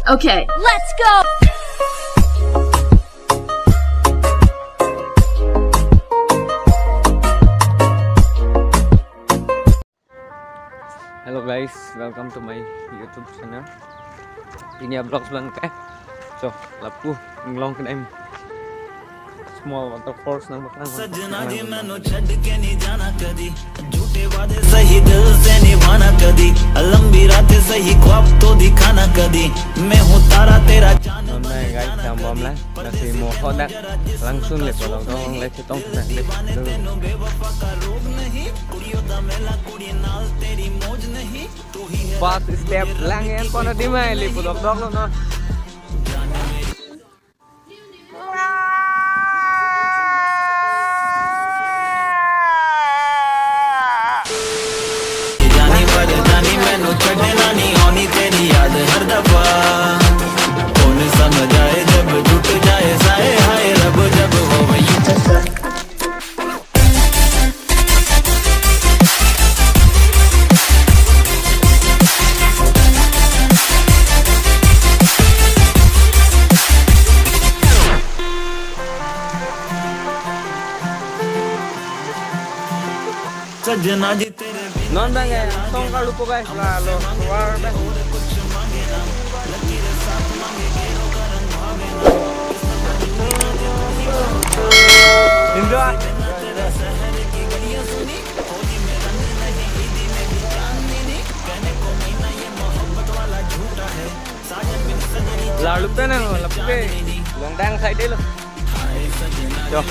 Okay, let's go! Hello guys, welcome to my YouTube channel. Ini vlog lang kayak. So, lapu ngelong ke em small waterfalls nang baklang. सजना जी मैनू छड़ के नहीं जाना कदी झूठे वादे सही दिल से निभाना कदी लंबी रातें सही ख्वाब तो दिखाना कदी मैं हूँ तारा तेरा चांद Hôm nay guys, chào bom lá. Nasi mau khodak langsung le kalau dong le cetong nak le. बेवफा का रोग नहीं कुड़ियों दा मेला कुड़ी नाल तेरी मौज नहीं तू ही है First step lang yan po na di mai le pulok dog lo no. जानी पर जानी मैनू छड़ना नहीं आनी तेरी याद हर दफा कौन समझ आए जब टूट जाए साए हाय रब जब हो वही सजना जी तेरे Non bang ya, tong kalau po guys lalu keluar bang. Indra. Lalu pe na, lalu pe. Longdang side deh lo. Jo.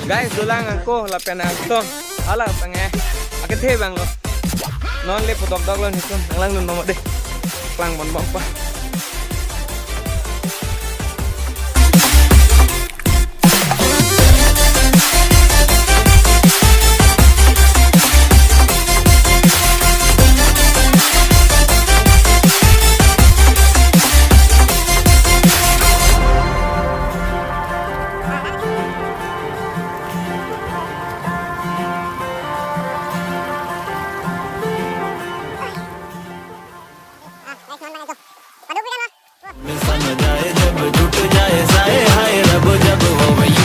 Guys, dulang ako lapian ako. Ala pangeh. Akit he bang lo. Non le putok dog lo nito. Lang nun nomor deh. Klang bon bong pa. समझ आए जब टूट जाए साए हाय रब जब हो वही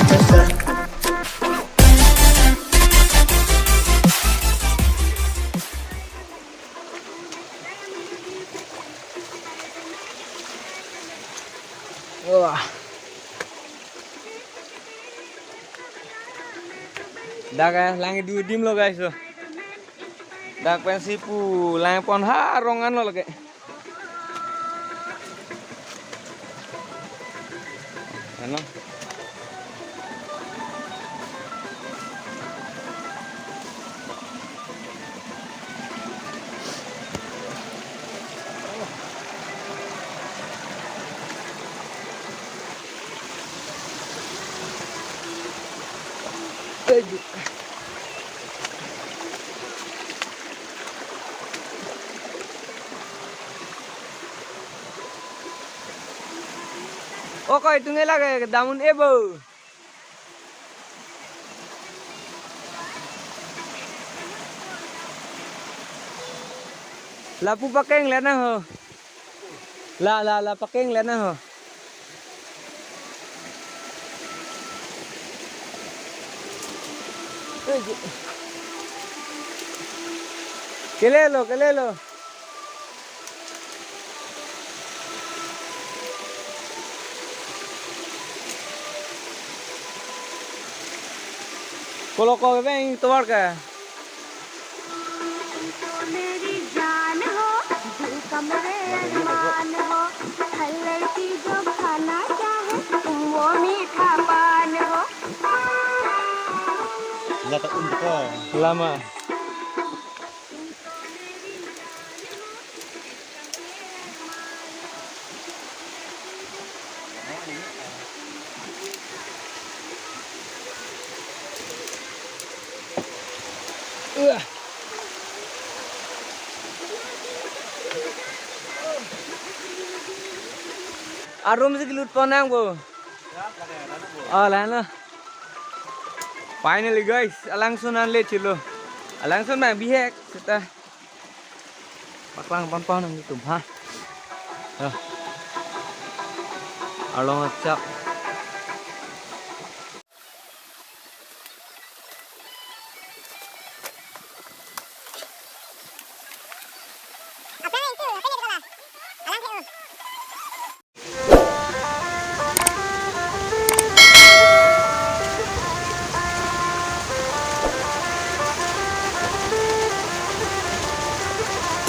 Wah. Dah guys, langit dua dim lo guys lo. Dah pensi pu langit pon harongan lo lagi. Ano? Okay, tunggu lagi damun ebo. Lapu pakai ngeliat na ho. La pakai ngeliat na ho. Kelelo. Kalau kau bang itu warga. मेरी जान हो दिल का मेरे अरमान हो हर लड़की जो खाना चाहे वो मीठा पान हो Lama. Arum sih gelut ponang bu. Oh lah. Finally guys, langsung nanti cilo. Langsung mah bihek kita. Paklang pon-pon nang itu, ha. Along ngecap.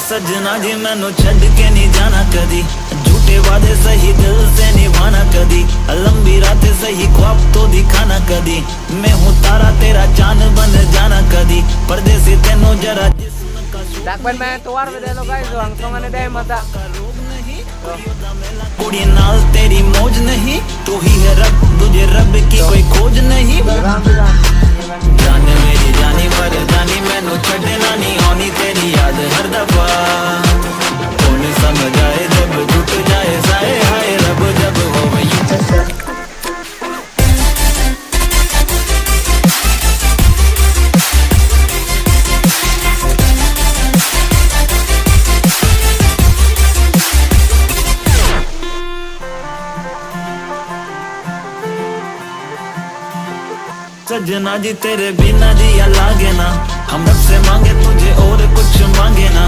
सजना जी मैनू छड़ के नहीं जाना कदी झूठे वादे सही दिल से निभाना कदी लंबी रातें सही ख्वाब तो दिखाना कदी मैं हूँ तारा तेरा चांद बन जाना कदी परदेसी तेनों जरा जिस्म का Dakban main tuar beda lo guys, langsung ane deh mata. कुड़ी नाल तेरी मौज नहीं तू ही है रब तुझे रब की कोई खोज नहीं जान मेरी जानी पर जानी मैनू छड़ना नहीं आनी तेरी याद हर दफा कौन समझ आए जब टूट जाए साए हाय रब जब हो वही सजना जी तेरे बिना जिया लागे ना हम रब से मांगे तुझे और कुछ मांगे ना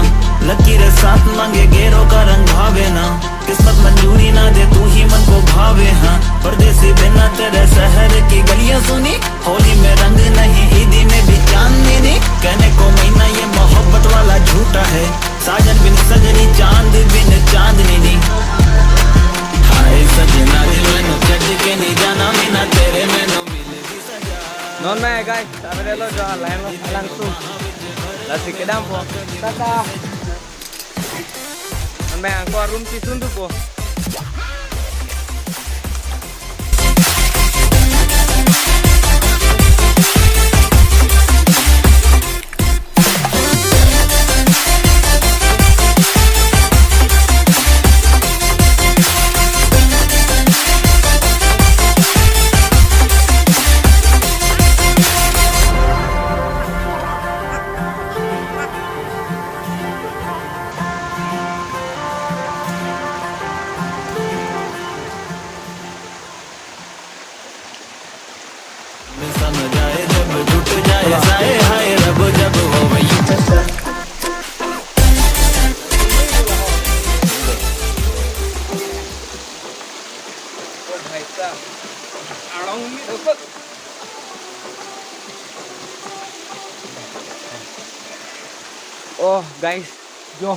लकीरें साथ मांगे गेरों का रंग भावे ना किस्मत मंजूरी ना दे तू ही मन को भावे हाँ परदेसी बिना तेरे शहर की गलियां सुनी होली में रंग नहीं ईदी में भी चांदनी नहीं कहने को महीना ये मोहब्बत वाला झूठा है साजन बिन सजनी चांद बिन चांदनी नहीं हाय सजना जी मैनू छड़ के नहीं जाना मीना तेरे मैनू Non meh guys, sabi lo jual langsung. Lasi kedam po. Tata. Non meh angko room si sundu po. समझ आए जब टूट जाए साए हाय रब जब हो वही Oh guys, yo,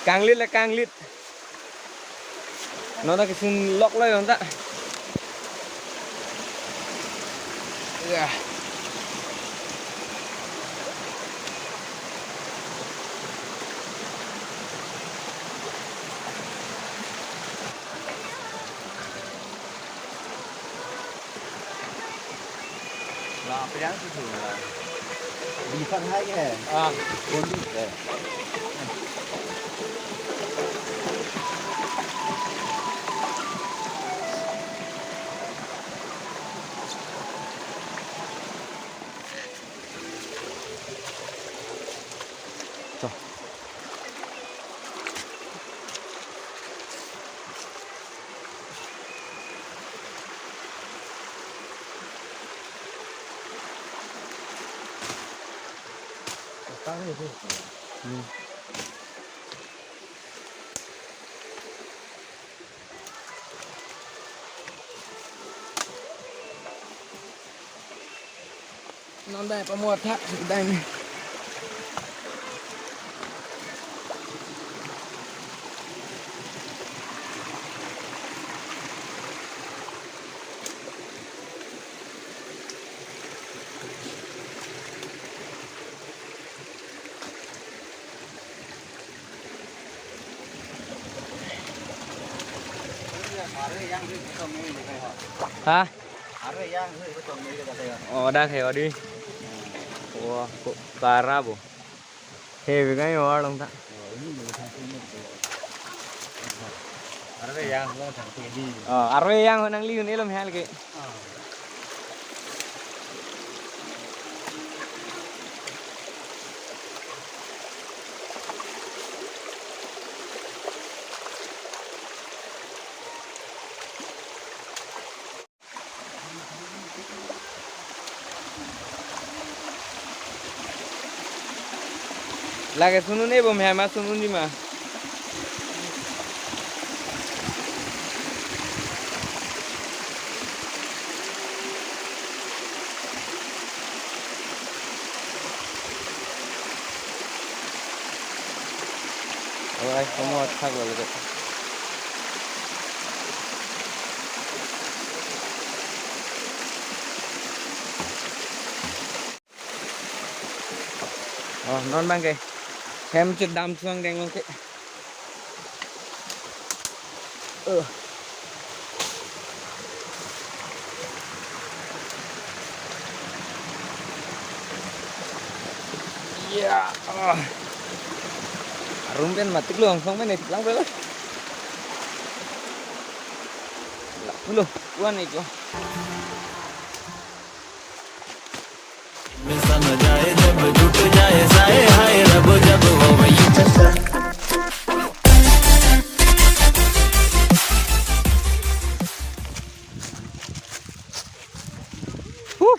kanglit lah kanglit. Nó ta kesin lock lah yon ta. Yeah. Là cái đáng thường là đi phân hai cái này, bốn đi để Non đây có mua thắt đây này. Hả? Dah kayak di. Wah, kok parah bu. Heavy kan ya orang tak. Arway yang nang liun ilmu hal ke. Lagi sunun ni bom hai mas sunun ni mah. Alright, semua tak boleh. Oh, non bang kay. Hem chut dam suang deng long kay. Yeah. Rumpen mati luang song menit lang pala. Hello, kuan ito. समझ आए जब टूट जाए साए हाय रब जब हो वही Woo.